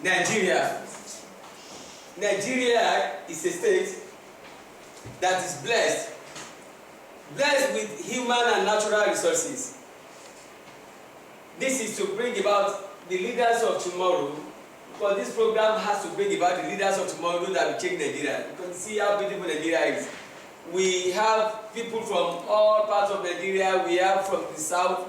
Nigeria. Nigeria is a state that is blessed with human and natural resources. This is to bring about the leaders of tomorrow, because this program has to bring about the leaders of tomorrow that will change Nigeria. You can see how beautiful Nigeria is. We have people from all parts of Nigeria. We have from the south,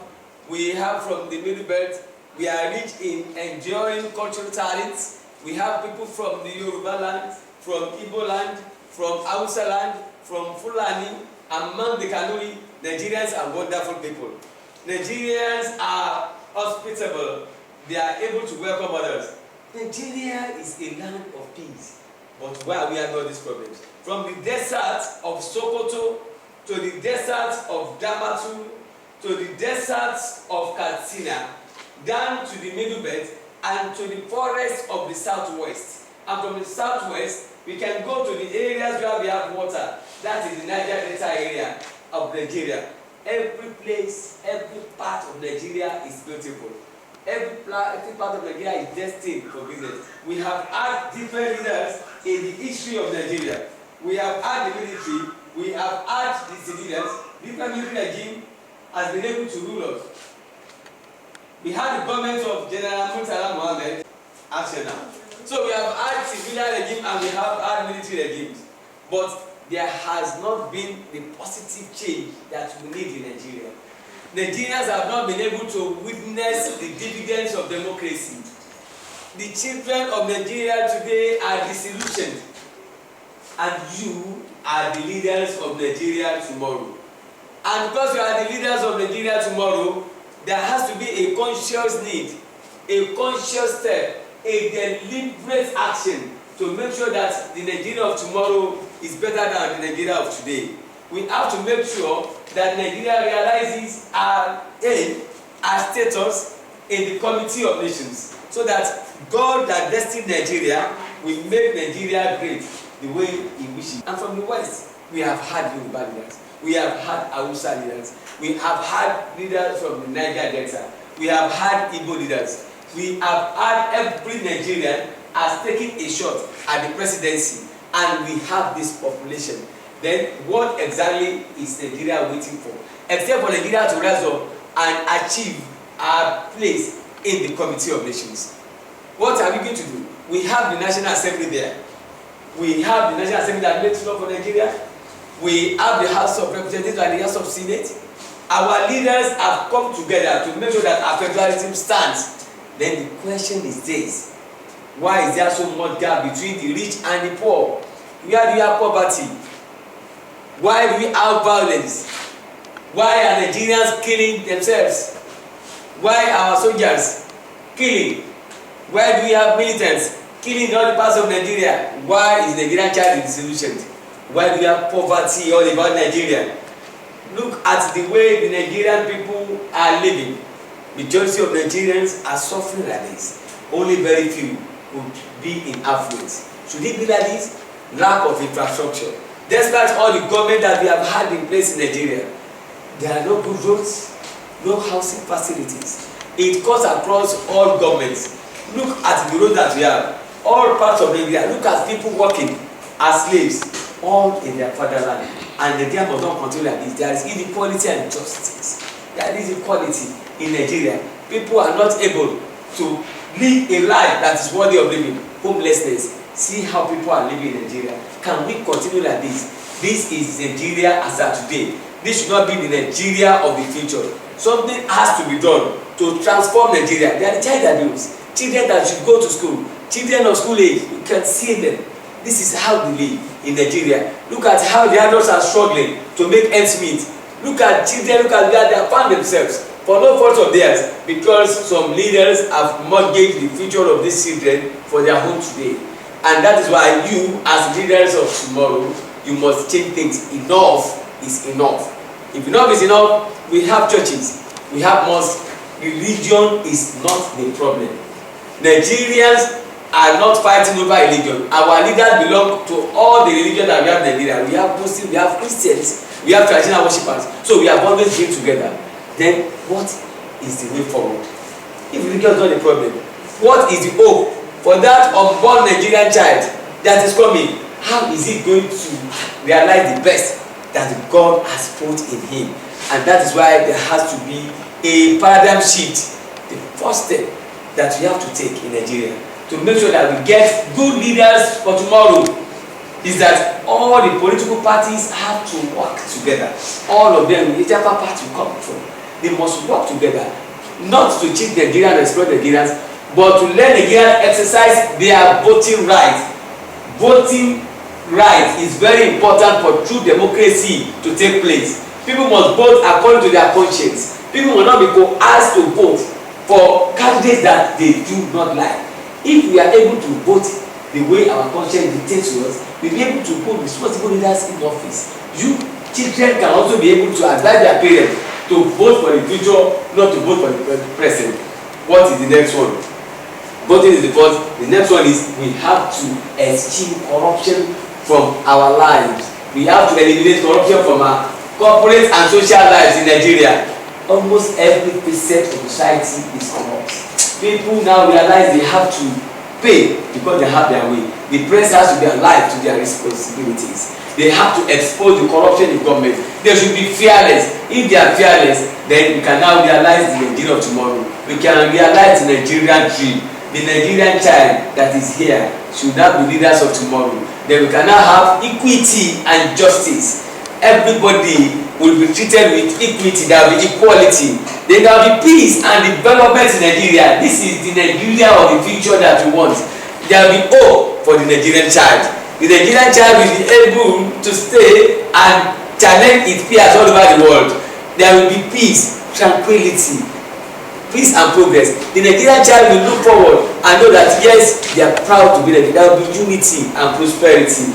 we have from the middle belt. We are rich in enduring cultural talents. We have people from the Yoruba land, from Igbo land, from Hausa land, from Fulani. Among the Kanuri, Nigerians are wonderful people. Nigerians are hospitable. They are able to welcome others. Nigeria is a land of peace. But why we have all these problems? From the desert of Sokoto to the desert of Damaturu to the deserts of Katsina, down to the middle belt and to the forests of the southwest. And from the southwest, we can go to the areas where we have water. That is the Niger Delta area of Nigeria. Every place, every part of Nigeria is beautiful. Every part of Nigeria is destined for business. We have had different leaders in the history of Nigeria. We have had the military, we have had the civilians. Different military regime has been able to rule us. We had the government of General Murtala Mohammed, action now. So we have had civilian regime and we have had military regimes. But there has not been the positive change that we need in Nigeria. Nigerians have not been able to witness the dividends of democracy. The children of Nigeria today are disillusioned. And you are the leaders of Nigeria tomorrow. And because you are the leaders of Nigeria tomorrow, there has to be a conscious need, a conscious step, a deliberate action to make sure that the Nigeria of tomorrow is better than the Nigeria of today. We have to make sure that Nigeria realizes our aim, our status in the Committee of Nations, so that God that destined Nigeria will make Nigeria great the way He wishes. And from the West, we have had Yoruba leaders, we have had Hausa leaders, we have had leaders from the Niger Delta, we have had Igbo leaders, we have had every Nigerian has taken a shot at the presidency, and we have this population. Then what exactly is Nigeria waiting for? Except for Nigeria to rise up and achieve our place in the Committee of Nations. What are we going to do? We have the National Assembly there. We have the National Assembly that makes law for Nigeria. We have the House of Representatives and the House of Senate. Our leaders have come together to make sure that our federalism stands. Then the question is this: why is there so much gap between the rich and the poor? Where do we have poverty? Why do we have violence? Why are Nigerians killing themselves? Why are our soldiers killing? Why do we have militants killing in all the parts of Nigeria? Why is Nigerian child disillusioned? Why do we have poverty all about Nigeria? Look at the way the Nigerian people are living. Majority of Nigerians are suffering like this. Only very few would be in affluence. Should it be like this? Lack of infrastructure. Despite all the government that we have had in place in Nigeria, there are no good roads, no housing facilities. It cuts across all governments. Look at the roads that we have. All parts of Nigeria. Look at people working as slaves, all in their fatherland. And Nigeria must not continue like this. There is inequality and injustice. There is inequality in Nigeria. People are not able to live a life that is worthy of living. Homelessness. See how people are living in Nigeria. Can we continue like this? This is Nigeria as of today. This should not be the Nigeria of the future. Something has to be done to transform Nigeria. There are child abuse. Children that should go to school. Children of school age. You can see them. This is how they live in Nigeria. Look at how the adults are struggling to make ends meet. Look at children, look at where they have found themselves. For no fault of theirs, because some leaders have mortgaged the future of these children for their home today. And that is why you, as leaders of tomorrow, you must change things. Enough is enough. If enough is enough, we have churches, we have mosques. Religion is not the problem. Nigerians are not fighting over religion. Our leaders belong to all the religions that we have in Nigeria. We have Muslims, we have Christians, we have traditional worshippers. So we have always been together. Then what is the way forward? If religion is not the problem, what is the hope for that unborn Nigerian child that is coming, how is he going to realize the best that God has put in him? And that is why there has to be a paradigm shift. The first step that we have to take in Nigeria to make sure that we get good leaders for tomorrow is that all the political parties have to work together. All of them, whichever party you come from, they must work together, not to cheat Nigerians and exploit Nigerians, but to let Nigerians exercise their voting right. Voting right is very important for true democracy to take place. People must vote according to their conscience. People will not be coerced to vote for candidates that they do not like. If we are able to vote the way our conscience dictates to us, we'll be able to put responsible leaders in office. You children can also be able to advise their parents to vote for the future, not to vote for the present. What is the next one? Voting is the first. The next one is we have to eschew corruption from our lives. We have to eliminate corruption from our corporate and social lives in Nigeria. Almost every percent of society is corrupt. People now realize they have to pay because they have their way. The press has to be alive to their responsibilities. They have to expose the corruption in government. They should be fearless. If they are fearless, then we can now realize the Nigeria of tomorrow. We can realize the Nigerian dream. The Nigerian child that is here should now be leaders of tomorrow. Then we can now have equity and justice. Everybody will be treated with equity. There will be equality. There will be peace and development in Nigeria. This is the Nigeria of the future that we want. There will be hope for the Nigerian child. The Nigerian child will be able to stay and challenge its peers all over the world. There will be peace, tranquility, peace and progress. The Nigerian child will look forward and know that yes, they are proud to be there. There will be unity and prosperity.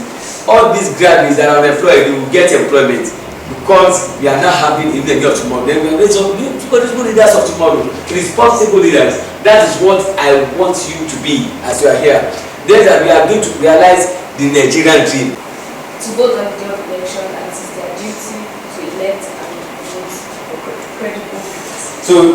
All these graduates that are unemployed, they will get employment because we are not having a Nigeria of tomorrow. Then we are responsible leaders of tomorrow, responsible leaders. That is what I want you to be as you are here. Then that we are going to realize the Nigerian dream. To vote on the day of election, and it is their duty to elect and vote for credible leaders. So